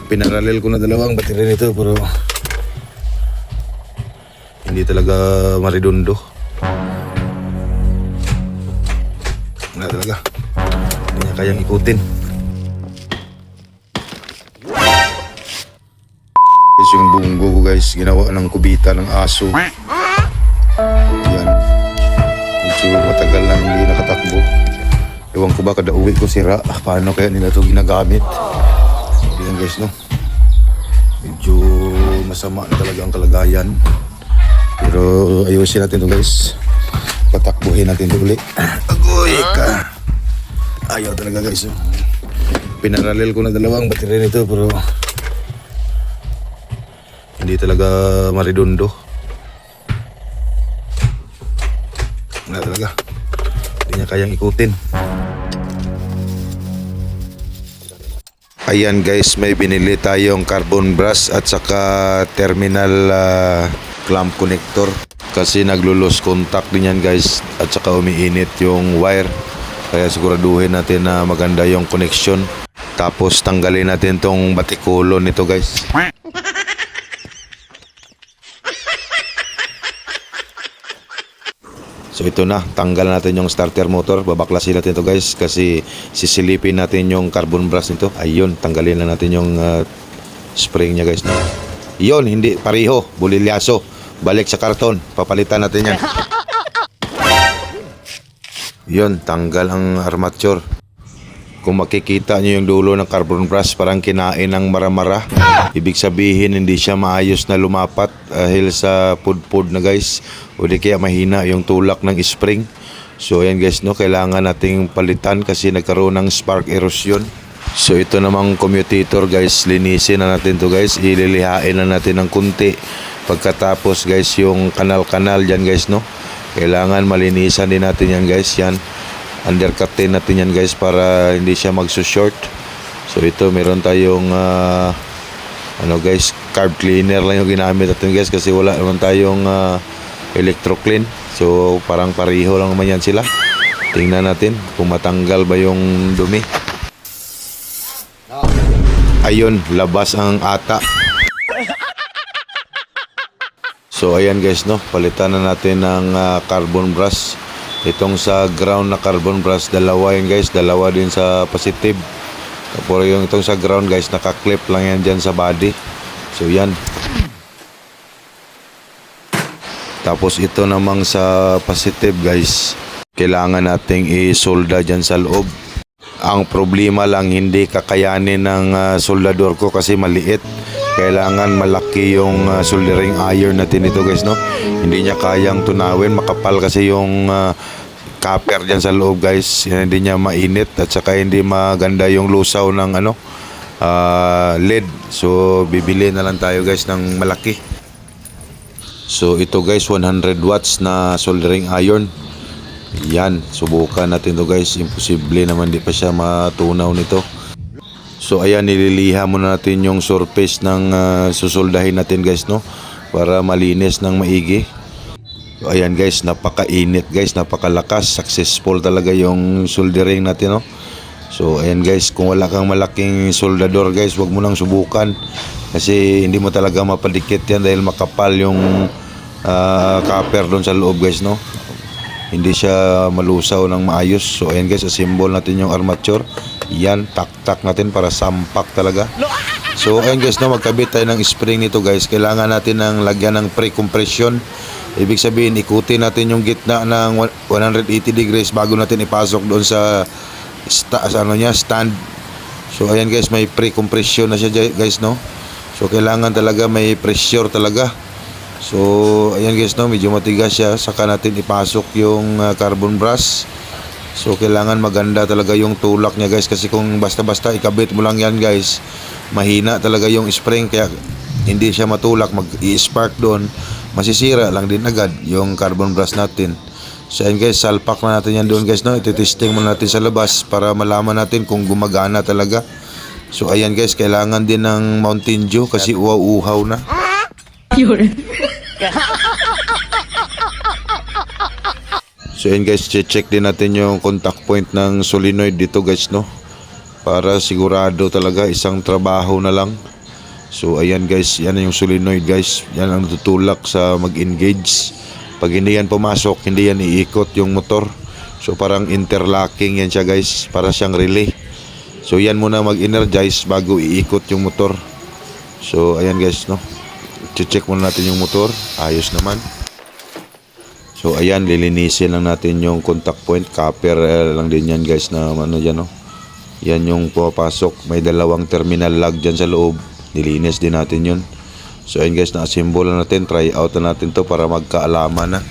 Pinaralel ko na dalawang baterya nito pero hindi talaga maridundo. Wala talaga. Hindi niya kayang ikutin. Guys, yung bunggo ko guys, ginawa ng kubita ng aso. Yan. Medyo matagal lang hindi nakatakbo. Ewan ko ba kada uwi ko sira. Paano kaya nila ito ginagamit? Yan guys, no? Medyo masama na talaga ang kalagayan. Pero ayusin natin ito guys. Patakbuhin natin ito ulit. Agoy ka. Ayaw talaga guys. Pinaralel ko na dalawang baterya nito pero hindi talaga maridundo. Wala talaga. Hindi niya kayang ikutin. Ayan guys, may binili tayong carbon brush at saka terminal clamp connector. Kasi naglo-lose contact din yan guys. At saka umiinit yung wire. Kaya siguraduhin natin na maganda yung connection. Tapos tanggalin natin tong batikulo nito guys. So ito na, tanggal natin yung starter motor. Babaklasin natin ito guys kasi sisilipin natin yung carbon brush nito. Ayun, tanggalin na natin yung spring nya guys. No? Yun, hindi pareho, bulilyaso. Balik sa karton, papalitan natin yan. Yun, tanggal ang armature. Kung makikita nyo yung dulo ng carbon brush, parang kinain ng maramara. Ibig sabihin hindi siya maayos na lumapat dahil sa pudpud na guys. O di kaya mahina yung tulak ng spring. So ayan guys, no, kailangan nating palitan kasi nagkaroon ng spark erosion. So ito namang commutator guys, linisin na natin to guys. Ililihain na natin ng kunti. Pagkatapos guys, yung kanal-kanal dyan guys, no, kailangan malinisan din natin yan guys. Yan, undercutin natin yan guys para hindi siya magsushort. So ito meron tayong ano guys, carb cleaner lang yung ginamit natin guys kasi wala naman tayong electro clean. So parang pareho lang naman yan sila. Tingnan natin kung matanggal ba yung dumi. Ayun, labas ang ata. So ayan guys, no, palitan na natin ng carbon brush. Itong sa ground na carbon brush, dalawa yun guys, dalawa din sa positive. Tapos yung itong sa ground guys, naka-clip lang yan dyan sa body. So yan. Tapos ito namang sa positive guys, kailangan nating i-solda dyan sa loob. Ang problema lang, hindi kakayanin ng soldador ko kasi maliit. Kailangan malaki yung soldering iron natin ito guys, no. Hindi niya kayang tunawin, makapal kasi yung copper dyan sa loob guys. Hindi niya mainit at saka hindi maganda yung lusaw ng lead. So bibili na lang tayo guys ng malaki. So ito guys, 100 watts na soldering iron. Yan, subukan natin to guys. Imposible naman, di pa siya matunaw nito. So ayan, nililiha muna natin yung surface ng susoldahin natin guys, no, para malinis ng maigi. So ayan guys, napakainit guys, napakalakas, successful talaga yung soldering natin, no. So ayan guys, kung wala kang malaking soldador guys, wag mo nang subukan kasi hindi mo talaga mapadikit yan dahil makapal yung copper doon sa loob guys, no. Hindi siya malusaw ng maayos. So ayan guys, assemble natin yung armature. Yan, tak-tak natin para sampak talaga. So ayan guys, no, magkabit tayo ng spring nito guys. Kailangan natin ng lagyan ng pre-compression. Ibig sabihin, ikutin natin yung gitna ng 180 degrees bago natin ipasok doon sa stand. So ayan guys, may pre-compression na siya guys, no. So kailangan talaga may pressure talaga. So ayan guys, no, medyo matigas siya. Saka natin ipasok yung carbon brush. So kailangan maganda talaga yung tulak niya guys, kasi kung basta-basta ikabit mo lang yan guys, mahina talaga yung spring, kaya hindi siya matulak, mag-i-spark doon, masisira lang din agad yung carbon brush natin. So ayan guys, salpak na natin yan doon guys, no. Ititesting muna natin sa labas para malaman natin kung gumagana talaga. So ayan guys, kailangan din ng Mountain Dew kasi uhaw-uhaw na. So ayan guys, check din natin yung contact point ng solenoid dito guys, no, para sigurado talaga isang trabaho na lang. So ayan guys, yan yung solenoid guys. Yan ang tutulak sa mag-engage. Pag hindi yan pumasok, hindi yan iikot yung motor. So parang interlocking yan siya guys, para siyang relay. So yan muna mag-energize bago iikot yung motor. So ayan guys, no. Check muna natin yung motor. Ayos naman. So ayan, lilinisin lang natin yung contact point. Copper lang din yan guys na ano dyan, no. Yan yung pumapasok. May dalawang terminal lock dyan sa loob. Nilinis din natin yun. So ayun guys, na-assemble na natin. Try out na natin to para magkaalaman na.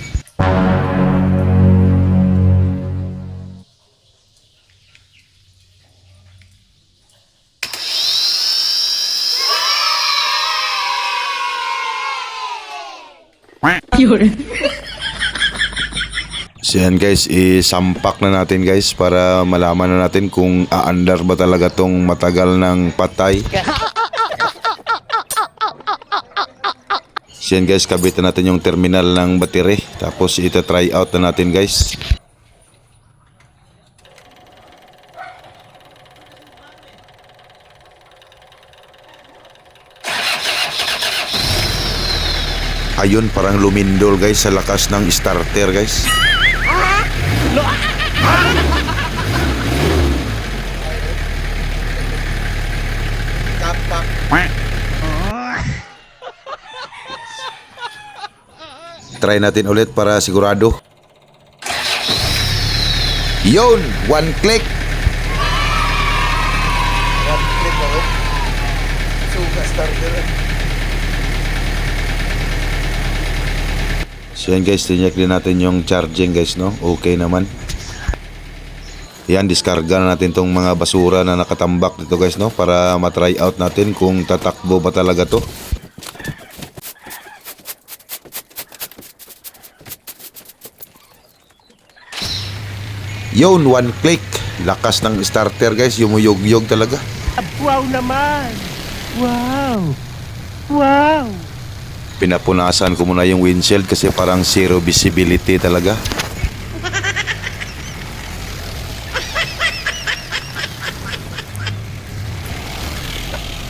So yan guys, isampak na natin guys para malaman na natin kung aandar ba talaga tong matagal ng patay. So yan guys, kabitan natin yung terminal ng battery. Tapos ito try out na natin guys. Ayun, parang lumindol guys sa lakas ng starter guys. Try natin ulit para sigurado. Yun! One click! One click ako. Suga starter. So yan guys, tinyek din natin yung charging guys, no? Okay naman. Yan, diskarga na natin tong mga basura na nakatambak dito guys, no? Para matry out natin kung tatakbo ba talaga to. Yun, one click. Lakas ng starter guys, yumuyog-yog talaga. Wow naman! Wow! Wow! Pinapunasan ko muna yung windshield kasi parang zero visibility talaga.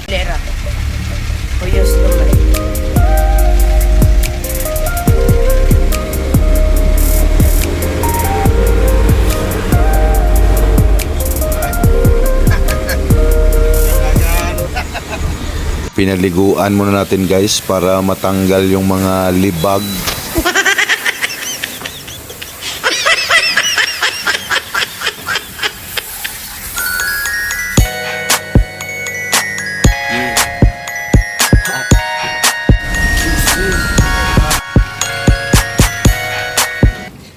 Lera. Oyos naman. Pinaliguan muna natin guys para matanggal yung mga libag.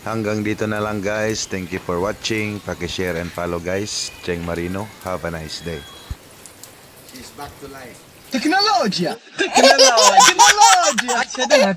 Hanggang dito na lang guys. Thank you for watching. Paki-share and follow guys. Cheng Marino. Have a nice day. She's back to life. Tecnologia! Tecnologia! Tecnologia!